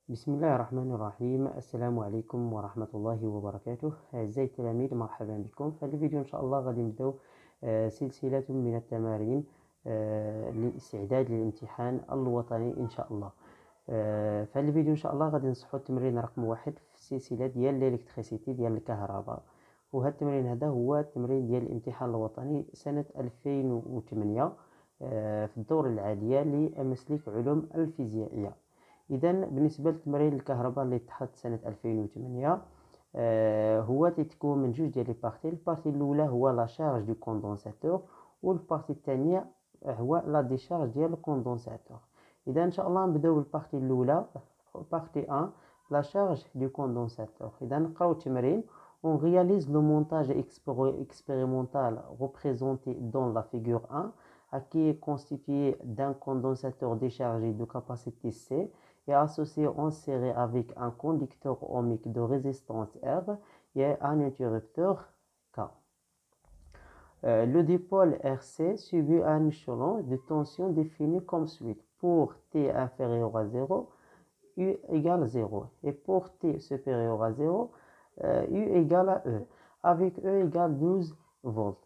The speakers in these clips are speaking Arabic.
بسم الله الرحمن الرحيم. السلام عليكم ورحمة الله وبركاته. أعزائي التلاميذ، مرحبا بكم. في هذا الفيديو إن شاء الله غادي نبداو سلسلة من التمارين للاستعداد للامتحان الوطني إن شاء الله. في هذا الفيديو إن شاء الله غادي نصحوا التمرين رقم 1 في السلسلة ديال الإلكتريسيتي ديال الكهرباء، وهذا التمرين هذا هو التمرين ديال الامتحان الوطني سنة 2008 في الدورة العالية لمسلك علوم الفيزيائية. إذا بالنسبة لتمرين الكهرباء اللي تحط سنة 2008 هو تتكون من جوج ديال البارتي. البارتي الأولى هو لا شارج دو كوندونساتور، والبارتي الثانية هو لا ديشارج ديال الكوندونساتور. إذا إن شاء الله نبداو بالبارتي الأولى، بارتي 1 لا شارج دو كوندونساتور. إذا نقراو التمرين. On réalise le montage expérimental représenté dans la figure 1, qui est constitué d'un condensateur déchargé de capacité C et associé en série avec un conducteur ohmique de résistance R et un interrupteur K. Le dipôle RC subit un échelon de tension défini comme suit. Pour T inférieur à 0, U égale 0. Et pour T supérieur à 0, U égale à E, avec E égale 12 volts.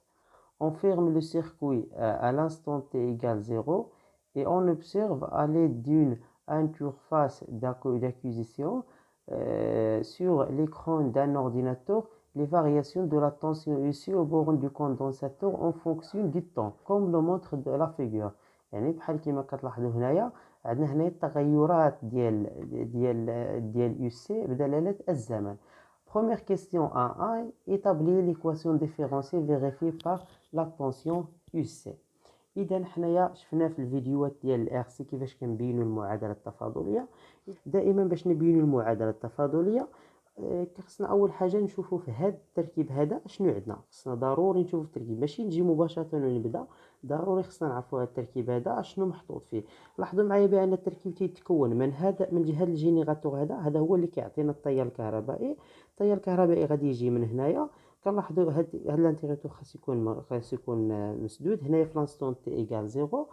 On ferme le circuit à l'instant T égale 0 et on observe à l'aide d'une interface d'acquisition sur l'écran d'un ordinateur les variations de la tension issue aux bornes du condensateur en fonction du temps, comme le montre de la figure. يعني بحال كما كتلاحظوا هنايا عندنا هنا التغيرات ديال يو سي بدلالة الزمن. Première question 1A, établir l'équation différentielle vérifiée par la tension UC. إذا حنايا شفنا في الفيديوهات ديال الار سي كيفاش كنبينوا المعادلة التفاضلية. دائما باش نبينوا المعادلة التفاضلية خصنا اول حاجه نشوفوا في هذا التركيب هذا شنو عندنا. خصنا ضروري نشوفوا التركيب، ماشي نجي مباشره ونبدا، ضروري خصنا نعرفوا هذا التركيب هذا شنو محطوط فيه. لاحظوا معايا بان التركيب تيتكون من هذا، من جهه الجينيراتور هذا هو اللي كيعطينا التيار الكهربائي. التيار الكهربائي غادي يجي من هنايا. كنلاحظوا هذا الانتيغيتور خاص يكون مسدود هنايا في لانستون تي ايكال 0.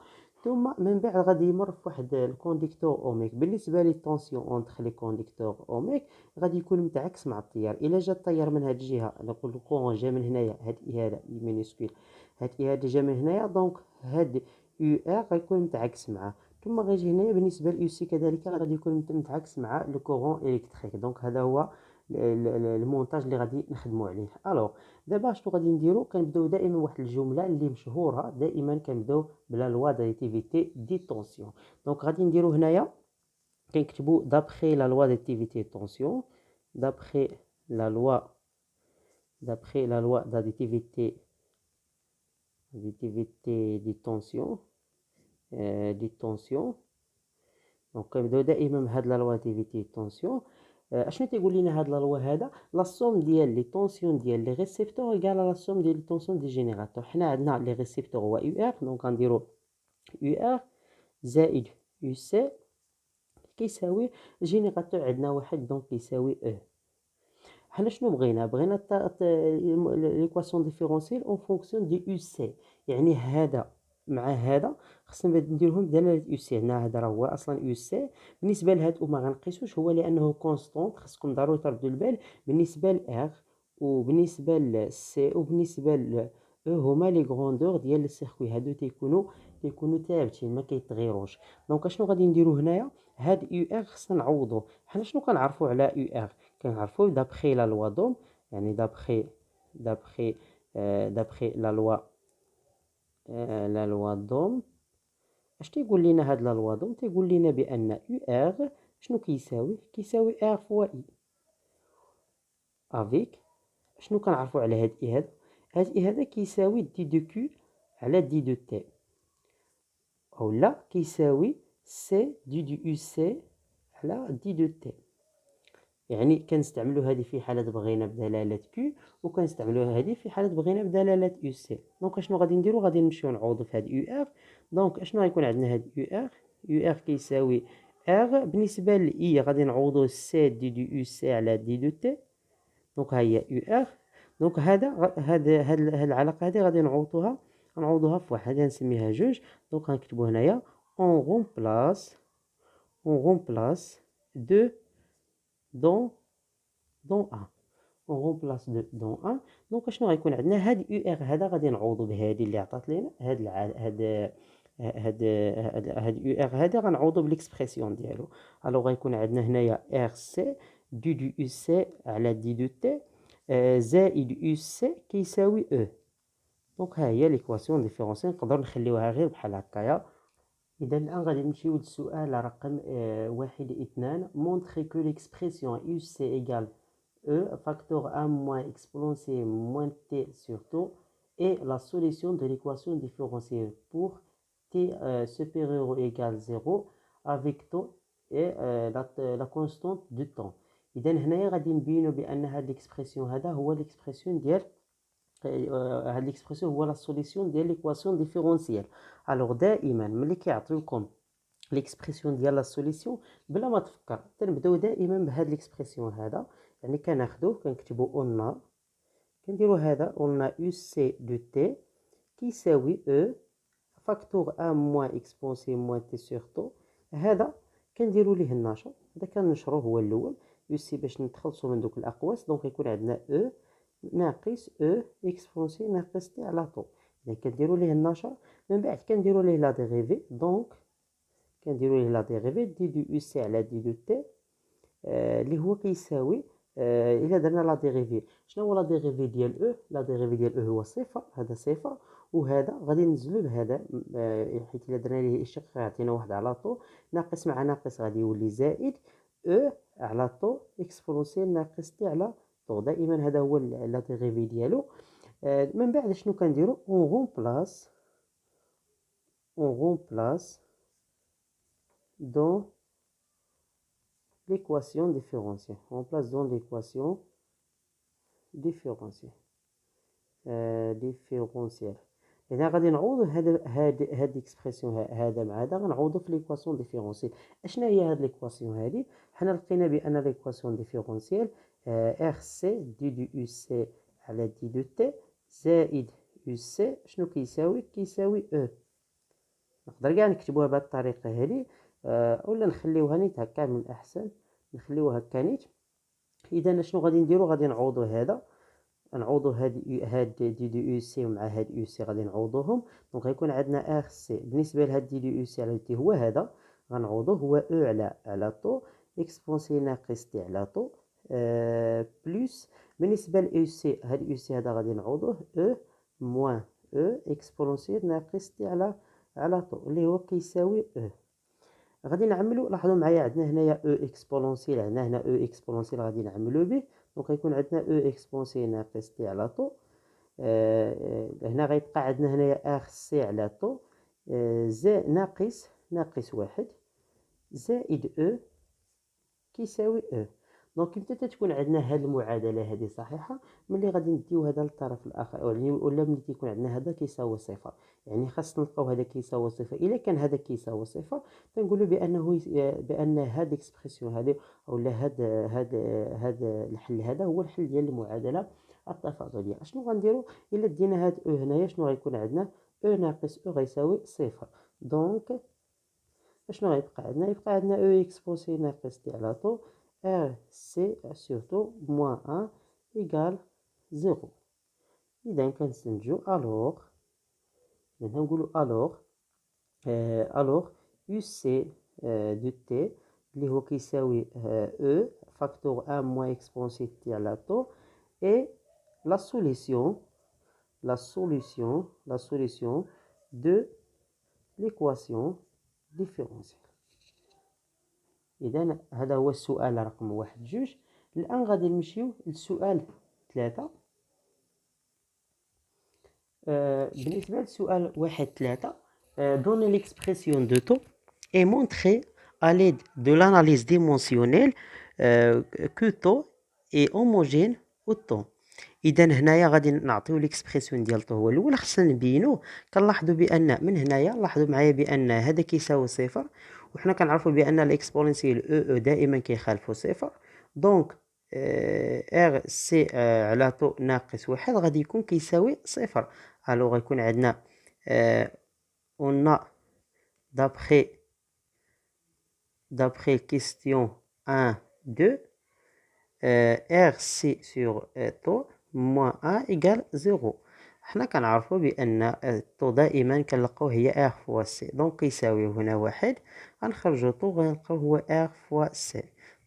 ثم من بعد غادي يمر في واحد الكونديكتور اوميك. بالنسبه لي الطونسيون اونتر لي كونديكتور اوميك غادي يكون متعكس مع التيار. الا جا التيار من هذه الجهه، نقول الكورون جا من هنايا، هاد الاهاله مينيسكول، هاد الاهاله جا من هنايا، دونك هاد يو ار غيكون متعكس معاه. ثم غيجي هنايا بالنسبه لليو سي كذلك غادي يكون متعكس مع لو كورون الكتريك. دونك هذا هو المونتاج اللي غادي نخدموا عليه. الوغ دابا شنو غادي نديرو؟ كنبداو دائما واحد الجمله اللي مشهوره، دائما كنبداو بلا لوا دايتيفيتي دي طونسيون. دونك غادي نديرو هنايا كنكتبوا دابخي لا لوا دايتيفيتي طونسيون، d'après la loi d'additivité des tensions. دونك كنبداو دائما بهاد لا لوا ديفيتي طونسيون. اشنو تيقول لنا هاد لا لوا هذا؟ لا سوم ديال لي طونسيون ديال لي ريسيبتور ايكال لا سوم ديال لي طونسيون دي جينيراتور. حنا عندنا لي ريسيبتور هو يو ار، دونك غنديرو يو ار زائد يو سي كيساوي جينيراتور عندنا واحد، دونك كيساوي او. حنا شنو بغينا ليكواسيون ديفيرونسيل اون فونكسيون دي يو سي، يعني هذا مع هذا خصنا نديرهم بدلاله يو سي. هنا هذا راه هو اصلا يو سي. بالنسبه لهاد وما غنقيسوش هو لانه كونستونت، خصكم ضروري تردوا البال. بالنسبه لار وبالنسبه لسي وبالنسبه ل او هما لي غروندور ديال السيركوي، هادو تيكونوا ثابتين ما كيتغيروش. دونك اشنو غادي نديرو هنايا؟ هاد يو ار خصنا نعوضوه. حنا شنو كنعرفوا على يو ار؟ كنعرفوا دابخي لا لوا دوم، يعني دابخي لا لوا دوم. اش تيقول لنا هاد لا لوا دوم؟ تيقول لنا بان يو ار شنو كيساوي ار فوا اي افيك. شنو كنعرفوا على هاد اي هذا؟ هاد اي هذا كيساوي دي دو كيو على دي دو تي، اولا كيساوي سي دي يو سي على دي دو تي. يعني كنستعملوا هذه في حاله بغينا بدلاله كيو، وكنستعملوا هذه في حاله بغينا بدلاله يو سي. دونك اشنو غادي نديرو؟ غادي نمشيو نعوضوا في هذا يو ار. دونك اشنو غيكون عندنا هذا يو ار كيساوي ار بالنسبه لاي غادي نعوضوا سي دي دو يو سي على دي دو تي. دونك ها هي يو ار. دونك هاد العلاقه هذه غادي نعوضوها في واحد، نسميها جوج. دونك غنكتبوا هنايا اون رومبلاس 2 dans 1. اون رومبلاس 2 دون 1. دونك شنو غيكون عندنا؟ هاد يو ار هذا غادي نعوضو بهادي اللي عطات لينا هاد يو ار هذا غنعوضو بالاكسبرسيون ديالو. الوغ غيكون عندنا هنايا ار سي دو يو سي على دي دو تي زائد يو سي كيساوي او. دونك ها هي ليكواسيون ديفيرونسيال، نقدروا نخليوها غير بحال هكايا. إذا الآن غادي نمشيو للسؤال رقم 1 2. مونطخي كو ليكسبرسيون يو سي إيكال E facteur 1 moins exponentiel moins t sur taux est la solution de l'équation différentielle pour t supérieur ou égal 0 avec taux et la constante du temps. إذا هنايا غادي نبينو بأن هاد ليكسبرسيون هذا هو ليكسبرسيون ديال هاد ليكسبرسيون هو لا سوليسيون ديال ليكواسيون ديفيرونسيال. الوغ دائما ملي كيعطيوكم ليكسبرسيون ديال لا سوليسيون بلا ما تفكر تنبداو دائما بهاد ليكسبرسيون هذا. يعني كناخدوه كنكتبو قلنا كنديرو هذا قلنا يو سي دو تي كيساوي او فاكتور ان موان اكسبونسي موان تي سور طو. هذا كنديرو ليه النشر، هذا كنشروه هو الاول يو سي باش نتخلصو من دوك الاقواس. دونك يكون عندنا او ناقص او اكسبونسي ناقص تي على طو. اذا كنديرو ليه النشر من بعد كنديرو ليه لا ديريفي. دونك كنديرو ليه لا ديريفي دي دو يو سي على دي دو تي اللي هو كيساوي إلا درنا لا ديريفي. شنو هو لا ديريفي ديال او؟ لا ديريفي ديال او هو صفر، هذا صفر، وهذا غادي ننزلو بهذا حيت إلا درنا ليه إشق غيعطينا واحد على طو ناقص مع ناقص غادي يولي زائد او على طو اكسبونسيال ناقص تي على طو. دائما هذا هو لا ديريفي ديالو. من بعد شنو كنديرو؟ اون رومبلاس دون l'équation différentielle. On place dans l'équation différentielle. إذا غادي نعوض هاد الاكسبرسيون هذا مع هذا غنعوضو في ليكواسيون ديفيرونسيال. اشنا هي هاد ليكواسيون هادي؟ حنا لقينا بان ليكواسيون ديفيرونسيال ار سي دي دو يو سي على دي دو تي زائد يو سي شنو كيساوي؟ كيساوي او. نقدر كاع نكتبوها بهاد الطريقه هادي ولا نخليوها نيت هكا من الاحسن، نخليوها هكا نيت. اذا شنو غادي نديرو؟ غادي نعوضو هذا، نعوضو هاد دي دو يو سي مع هاد يو سي غادي نعوضوهم. دونك غيكون عندنا ار سي بالنسبه لهاد دي دو يو سي على تي هو هذا غنعوضوه هو او على طو اكسبونسي ناقص تي على طو بلس بالنسبه ل سي هاد يو سي هذا غادي نعوضوه او موان او اكسبونسي ناقص تي على طو اللي هو كيساوي او. غادي نعملو، لاحظوا معايا عندنا هنايا او اكسبونسيال، عندنا هنا او اكسبونسيال غادي نعملو به. دونك غيكون عندنا او اكسبونسيال ناقص تي على طو هنا غيبقى عندنا هنايا ار سي على طو ناقص واحد زائد او كيساوي او. دونك متى تتكون عندنا هاد المعادله هذه صحيحه؟ ملي غادي نديو هذا للطرف الاخر ولا ملي تيكون عندنا هذا كيساوي صفر. يعني خاص نلقاو هذا كيساوي صفر. الا كان هذا كيساوي صفر تنقولوا بان هاد الاكسبرسيون هذه اولا هاد الحل هذا هو الحل ديال المعادله التفاضليه. اشنو غنديروا الا دينا هاد او هنايا؟ شنو غيكون عندنا؟ او ناقص او غيساوي صفر. دونك شنو غيبقى عندنا؟ يبقى عندنا او اكسبونسي ناقص تي على طو R C surtout moins 1 égale 0. إذا كنستنتجو alors maintenant نقولو alors UC de T اللي هو كيساوي E facteur 1 moins exponentielle T على طو et la solution de l'équation différentielle. إذا هذا هو السؤال رقم 1 2. الآن غادي نمشيو للسؤال 3. بالنسبة للسؤال 1 3 donner l'expression de taux et montrer à l'aide de l'analyse dimensionnelle que taux est homogène au temps. إذا هنايا غادي نعطيو ليكسبرسيون ديال طو هو الأول، خصنا نبينوه. كنلاحظوا بأن من هنايا لاحظوا معايا بأن هذا كيساوي صفر، وحنا كنعرفوا بأن الاكسبوننسيال او دائما كيخالفوا صفر. دونك ار سي على طو ناقص واحد غادي يكون كيساوي صفر. الو غيكون عندنا اون d'après question 1 2 RC sur طو moins 1 égale 0. حنا كنعرفوا بأن طو دائما كنلقاوه هي R فوا سي، دونك كيساوي هنا واحد، غنخرجو طو غنلقاو هو R فوا سي.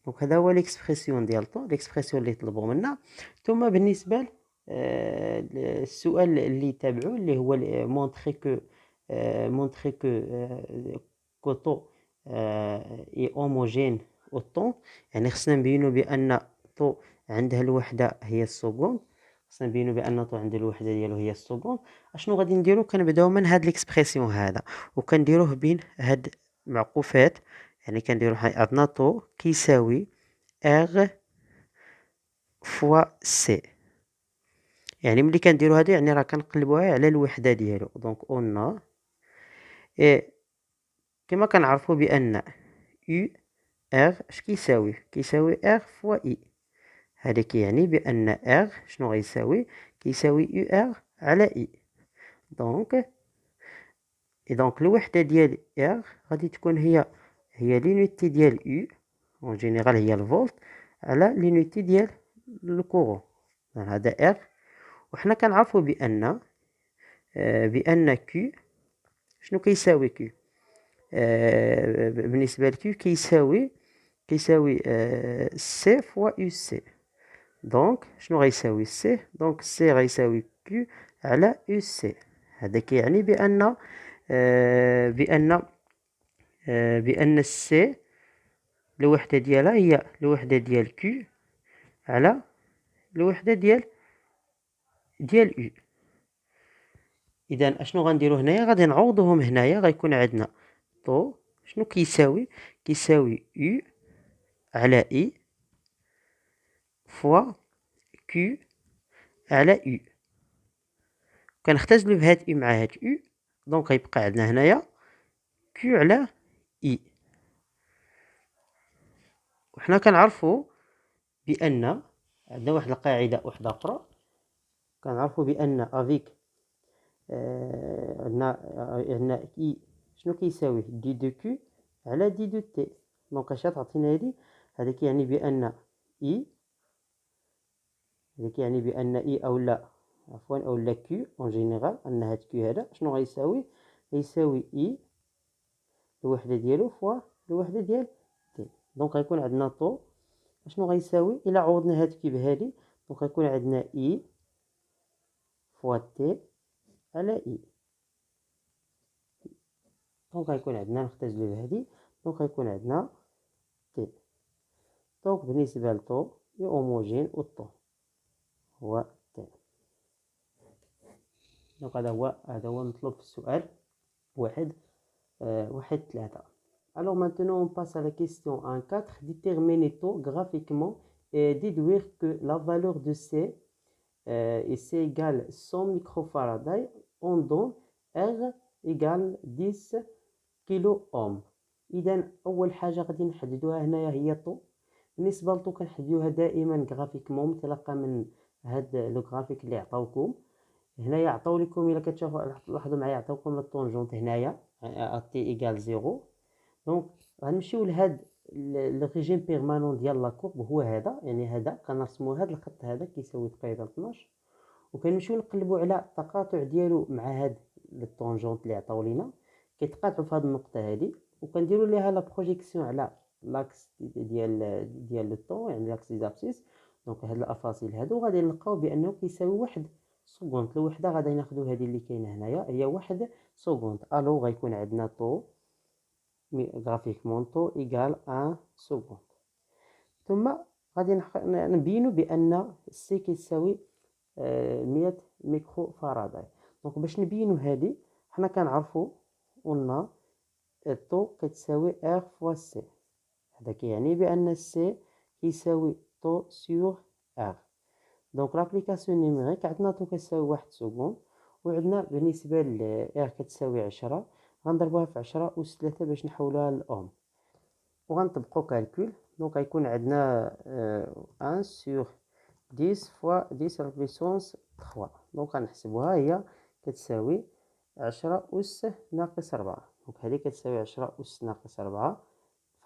دونك هذا هو ليكسبرسيون ديال طو، ليكسبرسيون اللي طلبوا منا. ثم بالنسبة السؤال اللي تابعو اللي هو مونطخي كو طو اي هوموجين او طون، يعني خصنا نبينو بأن طو عندها الوحدة هي السكوند، خصنا نبينو بأن طو عندها الوحدة ديالو هي السكوند. اشنو غادي نديرو؟ كنبداو من هاد ليكسبرسيون هذا وكنديروه بين هاد معقوفات، يعني كنديرو عندنا طو كيساوي ار فوا سي، يعني ملي كنديرو هادو يعني راه كنقلبوها على الوحدة ديالو. دونك اون اي كما كنعرفو بأن يو ار اش كيساوي ار فوا اي، هذا كيعني بأن ار شنو غيساوي؟ كيساوي يو ار على اي. دونك الوحدة ديال ار غادي تكون هي لينيتي ديال يو اون جينيرال هي الفولت على لينيتي ديال الكورون، هذا ار. وحنا كنعرفوا بأن كيو شنو كيساوي كيو؟ بالنسبة لكيو كيساوي سي فوا يو سي. دونك شنو غيساوي سي؟ دونك سي غيساوي كيو على يو سي. هذا كيعني بأن السي الوحدة ديالها هي الوحدة ديال كيو على الوحدة ديال يو. اذا اشنو غنديرو هنايا؟ غادي نعوضوهم هنايا، غيكون عندنا طو شنو كيساوي يو على اي فوا كيو على يو. كنختزلو بهاد اي مع هاد يو، دونك غيبقى عندنا هنايا كيو على اي. وحنا كنعرفو بأن عندنا واحد القاعدة واحدة أخرى، كنعرفو بأن افيك عندنا اي شنو كيساوي دي دو كيو على دي دو تي. دونك اش تعطينا هادي؟ هذا كيعني بأن اي اولا كيو اون جينيرال، ان هاد كيو هذا شنو غيساوي اي الوحدة ديالو فوا الوحدة ديال تي. دونك غيكون عندنا طو شنو غيساوي الا عوضنا هاد كي بهادي، دونك غيكون عندنا اي فوا تي على اي. دونك غيكون عندنا نختزلو بهادي، دونك غيكون عندنا تي. دونك بالنسبة لطو هي هوموجين و طو هو تي. دونك هذا هو مطلوب في السؤال واحد 3. Alors maintenant on passe à la question 1.4. Déterminer taux graphiquement et déduire que la valeur de C et C égale 100 microfarad on donne R égale 10 كيلو اوم. اذا اول حاجه غادي نحددوها هنايا هي طو. بالنسبه لطو كنحددوها دائما غرافيكمون متلقى من هاد لو غرافيك اللي عطاوكم هنايا. عطاو لكم الا كتشوفوا لاحظوا معايا عطاوكم الطونجونت هنايا تي ايكال 0. دونك غنمشيو لهاد لو ريجيم بيرمانون ديال لا كورب هو هذا، يعني هذا كنرسمو هاد الخط هذا كيساوي تقريبا 12 وكنمشيو نقلبوا على التقاطع ديالو مع هاد الطونجونت اللي عطاو لينا كيتقاطعوا في هاد النقطه هادي، وكنديروا ليها لا بروجيكسيون على لاكس ديال لو طون، يعني لاكس دي زابسيس. دونك هاد الافاصيل هادو غادي نلقاو بانه كيساوي 1 سكوند. الوحده غادي ناخذوا هذه اللي كاينه هنايا هي 1 سكوند. الو غيكون عندنا طو غرافيكمون طو ايكال 1 سكوند. ثم غادي نبينوا بان سي كيساوي 100 ميكرو فاراداي. دونك باش نبينوا هذه حنا كنعرفوا قلنا طو كتساوي ار فوا سي. هذا كيعني بان سي كيساوي طو سور ار. دونك لابليكاسيون نيميريك عندنا طو كتساوي 1 سكوند، وعندنا بالنسبه ل ار كتساوي 10 غنضربوها في 10 أس 3 باش نحولوها لأوم وغنطبقو كالكول. دونك غيكون عندنا 1 سور 10 فوا 10 على بويسونس 3. دونك غنحسبوها هي كتساوي 10 أس ناقص 4. دونك هذه كتساوي 10 أس ناقص 4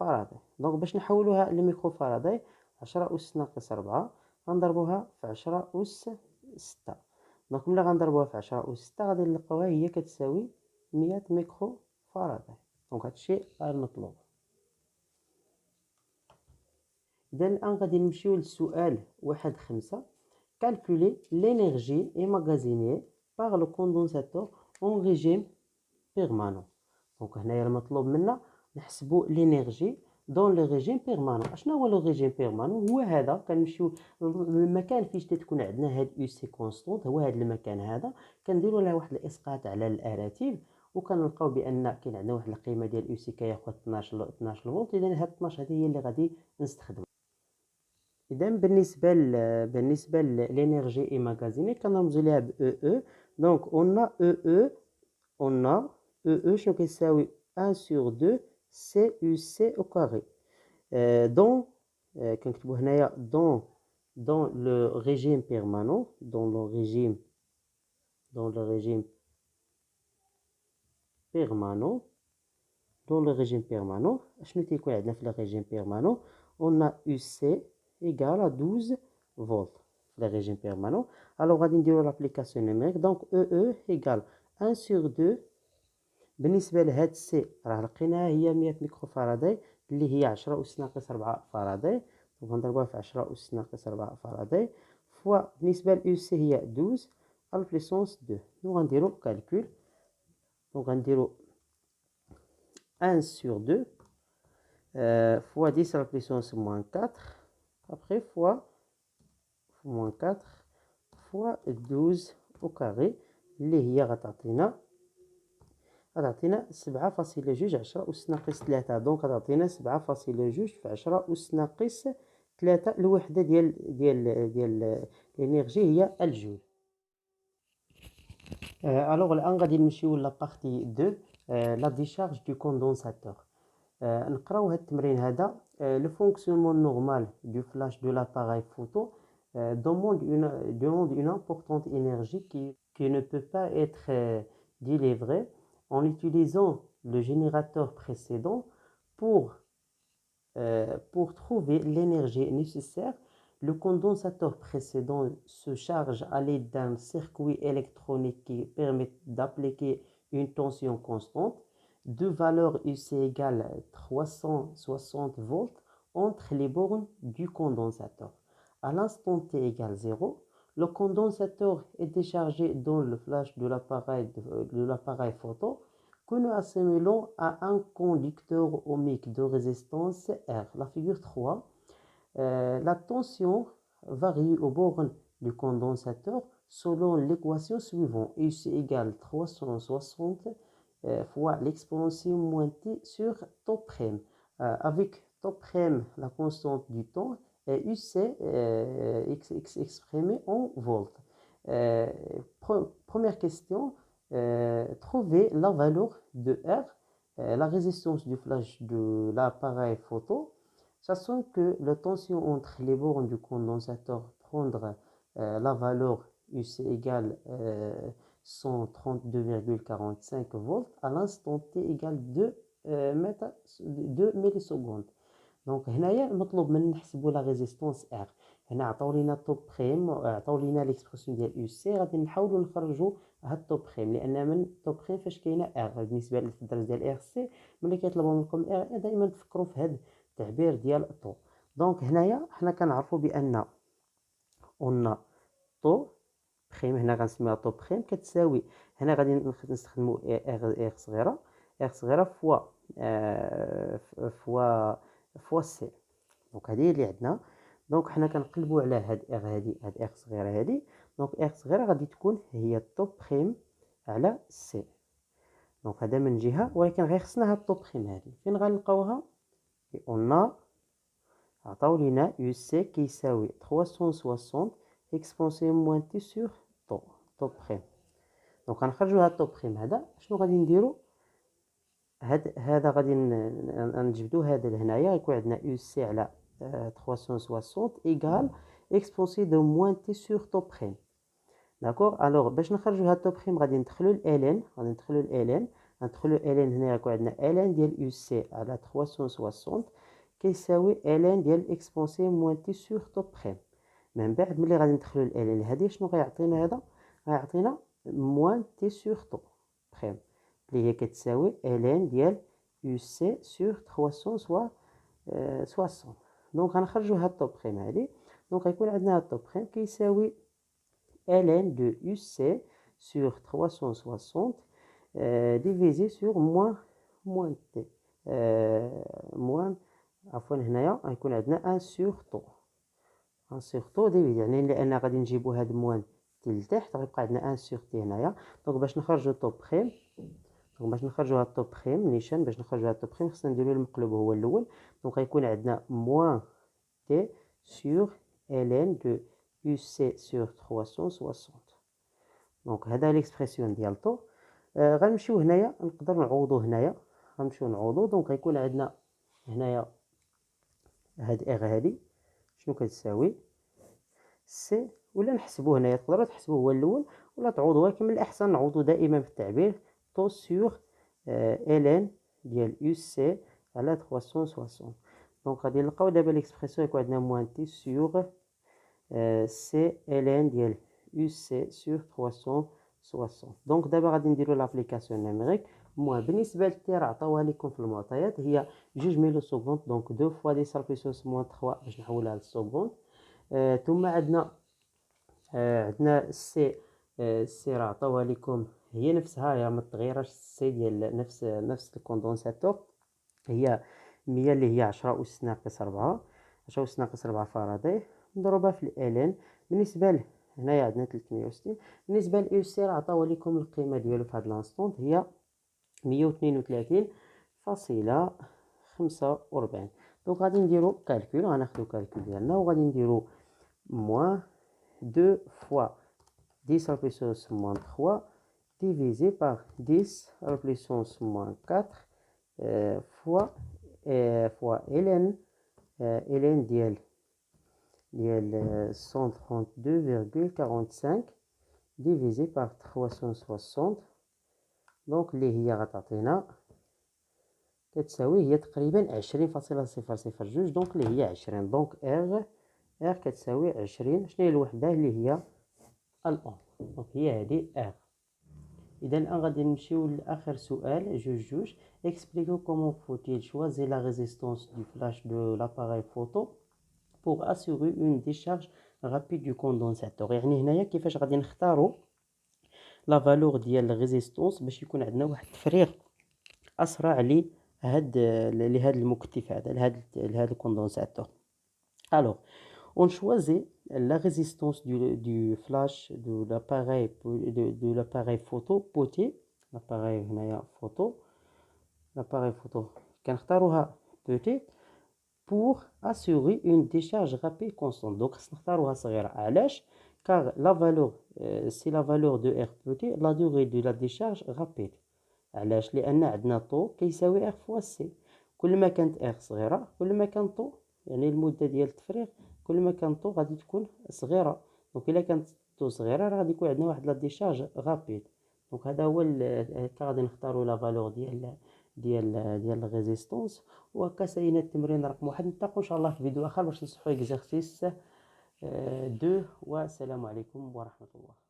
فاراداي. دونك باش نحولوها لميكرو فاراداي 10 أس ناقص 4 غنضربوها في 10 أس 6. دونك ملي غنضربوها في 10 أس 6 غادي نلقاوها هي كتساوي 100 ميكرو فاراداي. دونك هادشي المطلوب. إذا الآن غادي نمشيو للسؤال 1.5. Calculer l'énergie emmagasinée par le condensateur en régime permanent. دونك هنايا المطلوب منا نحسبوا لينيرجي دون لو ريجيم بيرمانون. اشنو هو لو ريجيم بيرمانون؟ هو هذا كنمشيو للمكان فاش تكون عندنا هاد يو سي كونستونت، هو هذا المكان هذا كنديروا له واحد الاسقاط على الاراتيب وكنلقاو بان كاين عندنا واحد القيمه ديال يو سي كياخذ 12 فولت. اذا هاد 12 هذه هي اللي غادي نستخدم. اذا بالنسبه للانرجي ايماغازيني كنرمزو ليها ب او او. دونك اون او او on a E شنو كيساوي 1 sur 2 CUC au carré. كنكتبو هنايا dans le régime permanent, dans le régime permanent, شنو تيكون عندنا في le régime permanent؟ on a UC égale à 12 volts في le régime permanent. alors غادي نديرو l'application numérique. donc E égale 1 sur 2. بالنسبة لهاد سي راه لقيناها هي 100 ميكرو فاراداي اللي هي 10 أس ناقص 4 فاراداي. دونك غنضربوها في 10 أس ناقص 4 فاراداي فوا بالنسبة لأو سي هي 12 على بليسونس 2. دونك غنديرو كالكول. دونك غنديرو 1 sur 2 فوا 10 على بليسونس موان 4 ابخي فوا موان 4 فوا 12 أو كاري اللي هي غتعطينا 7.2 10 أس ناقص 3. دونك غتعطينا 7.2 في 10 أس ناقص 3. الوحدة ديال الانرجي هي الجول. الوغ الآن غادي نمشيو لا بارتي 2 لا ديشارج دو كوندونساتور. نقراو هاد التمرين هذا. لو فونكسيونمون نورمال دو فلاش دو لاباراي فوتو demande une importante énergie qui ne peut pas être délivrée en utilisant le générateur précédent pour trouver l'énergie nécessaire. Le condensateur précédent se charge à l'aide d'un circuit électronique qui permet d'appliquer une tension constante de valeur UC égale 360 volts entre les bornes du condensateur. À l'instant T égale 0, le condensateur est déchargé dans le flash de l'appareil photo que nous assimilons à un conducteur ohmique de résistance R. La figure 3, la tension varie aux bornes du condensateur selon l'équation suivante. UC égale 360 fois l'exponentielle moins T sur tau prime. Avec tau prime, la constante du temps, et UC exprimé en volts. Première question, trouver la valeur de R, la résistance du flash de l'appareil photo, sachant que la tension entre les bornes du condensateur prendra la valeur UC égale 132,45 volts à l'instant T égale 2 millisecondes. دونك هنايا المطلوب منا نحسبوا لا ريزيستونس ار. هنا عطاو لينا طوب بريم، عطاو لينا ليكسبرسيون ديال يو سي. غادي نحاولوا نخرجوا هاد الطوب بريم لان من الطوب بريم فاش كاينه ار. بالنسبه للدرس ديال ار سي ملي كيطلبوا منكم ار دائما تفكروا في هاد التعبير ديال طو. دونك هنايا حنا كنعرفوا بان اون طو بريم هنا غنسميها طو بريم كتساوي، هنا غادي نستخدموا ار صغيره، ار صغيره فوا سي. دونك هذه اللي عندنا. دونك حنا كنقلبوا على هاد ار صغيره هذه. دونك ار صغيره غادي تكون هي طو بريم على سي. دونك هذا من جهه، ولكن غير خصنا هاد طو بريم هذه فين غنلقاوها؟ اون عطاو لينا يو سي كيساوي 360 اكسبونسيون موان تي سور طو بريم. دونك غنخرجوا هاد طو بريم هذا. شنو غادي نديرو؟ هذا غادي نجبدو هذا لهنايا، يكون عندنا يو سي على 360 ايكال اكسبونسي دو موان تي سور طو بريم. داكوغ. الوغ باش نخرجوا هاد طو بريم غادي ندخلوا الالين، ندخلوا الالين هنايا يكون عندنا الين ديال يو سي على 360 كيساوي الان ديال اكسبونسي موان تي سور طو بريم. من بعد ملي غادي ندخلو الان هادي شنو غيعطينا؟ هذا غيعطينا موان تي سور طو بريم اللي هي كتساوي الان ديال يو سي سور 300 سوا 60. دونك غنخرجو هاد طو بريم هادي. دونك غيكون عندنا هاد طو بريم كيساوي ln de UC sur 360 divisé sur moins T. moins عفوا هنايا غيكون عندنا 1 sur طو. 1 sur طو ديفيزي يعني لأن غادي نجيبو هاد موان تي لتحت غيبقى عندنا 1 sur تي هنايا. دونك باش نخرجو طو بريم، دونك باش نخرجو هاد طو بريم نيشان، باش نخرجو هاد طو بريم خصنا نديرو المقلوب هو الأول. دونك غيكون عندنا موان تي sur ln de UC sur 360. دونك هذا ليكسبرسيون ديال طو. غنمشيو هنايا نقدر نعوضو هنايا، غنمشيو نعوضو. دونك غيكون عندنا هنايا هاد اغ هادي شنو كتساوي سي، ولا نحسبو هنايا تقدروا تحسبوه هو الاول ولا تعوضوه، ولكن من الاحسن نعوضو دائما بالتعبير طو سور الان ديال يو سي على 360. دونك غادي نلقاو دابا ليكسبرسيون يكون عندنا موان تي سور سي ln ديال يو سي سور 360. دونك دابا غادي نديرو لابليكاسيون نيميريك. المهم بالنسبه للتي راه عطاوها لكم في المعطيات هي 2 ميلو سكوند، دونك 2 فوا 10 بويسونس موان 3 باش نحولها للسكوند. ثم عندنا السي. السي راه عطاوها لكم هي نفسها، هي ما تغيرش السي ديال نفس الكوندونساتور، هي 100 اللي هي 10 أس ناقص 4، 10 أس ناقص 4 فاراداي مضروبه في الان. بالنسبه هنايا عندنا 360. بالنسبه لليو سي راه عطاو لكم القيمه ديالو في هاد لانستونت هي 132.45. دونك غادي نديرو كالكول، غناخدو كالكول ديالنا وغادي نديرو موان 2 فوا 10 بويسونس موان 3 divisé par 10 à la puissance moins 4 fois ln ديال 132,45 divisé par 360. دونك اللي هي غتعطينا كتساوي هي تقريبا 20.002. دونك اللي هي 20. دونك ار كتساوي 20. شنو هي الوحده اللي هي الأون؟ دونك هي هذه ار. إذا الآن غادي نمشيو لآخر سؤال جوج. expliquez comment faut-il choisir la résistance du flash de l'appareil photo pour assurer une décharge rapide du condensateur. يعني هنايا كيفاش غادي نختاروا لا فالور ديال الريزيستونس باش يكون عندنا واحد التفريغ اسرع لهاد المكتف هذا لهاد الكوندونساتور. alors on choisit la résistance du flash de l'appareil photo poté. l'appareil هنايا l'appareil photo كنختاروها poté pour assurer une décharge rapide constante. donc خصنا نختاروها صغيره. علاش؟ car la valeur c'est la valeur de R poté la durée de la décharge rapide. علاش؟ لان عندنا طو كيساوي R فوا سي. كل ما كانت R صغيره كل ما كان طو يعني المده ديال التفريغ كل ما كان طو غادي تكون صغيره. دونك الا كانت طو صغيره راه غادي يكون عندنا واحد لا ديشارج غابيد. دونك هذا هو هكا غادي نختاروا لا فالور ديال الريزيستونس. وهكا سالينا التمرين رقم 1. نلتقوا ان شاء الله في فيديو اخر باش نصحوا اكزرسيس 2. والسلام عليكم ورحمه الله.